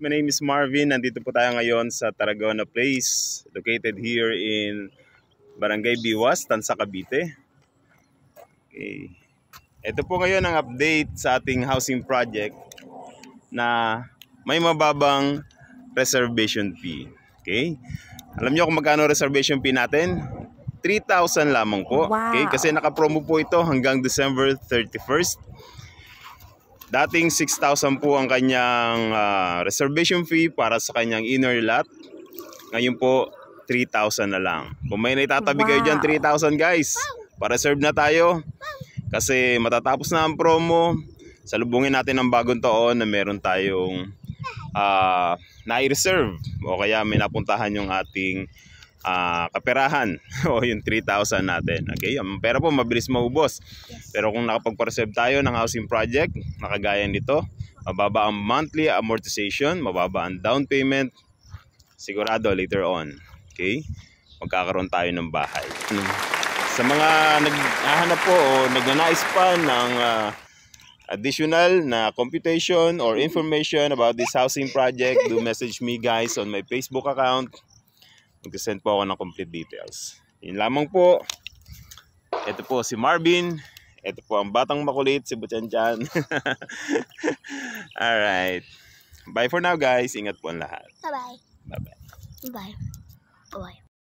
My name is Marvin. Nandito po tayo ngayon sa Tarragona Place, located here in Barangay Biwas, Tansa, Cavite. Okay. Ito po ngayon ang update sa ating housing project na may mababang reservation fee. Okay? Alam niyo kung magkano reservation fee natin? 3,000 lamang po. Wow. Okay? Kasi naka-promo po ito hanggang December 31st. Dating 6,000 po ang kanyang reservation fee para sa kanyang inner lot. Ngayon po, 3,000 na lang. Kung may naitatabi kayo dyan, 3,000 guys. Pa-reserve na tayo. Kasi matatapos na ang promo. Salubungin natin ang bagong taon na meron tayong nai-reserve. O kaya may napuntahan yung ating kaperahan o yung 3,000 natin. Okay, ang pera po mabilis maubos. Pero kung nakapagpa-reserve tayo ng housing project, nakagaya nito, mababa ang monthly amortization, mababa ang down payment, sigurado later on, okay, magkakaroon tayo ng bahay. Sa mga naghahanap po o nagnanais pa ng additional na computation or information about this housing project, do message me guys on my Facebook account. Mag-send po ako ng complete details. Yun lamang po. Ito po si Marvin. Ito po ang batang makulit, si Butchan-chan. Alright. Bye for now guys. Ingat po ang lahat. Bye-bye. Bye-bye. Bye. Bye-bye.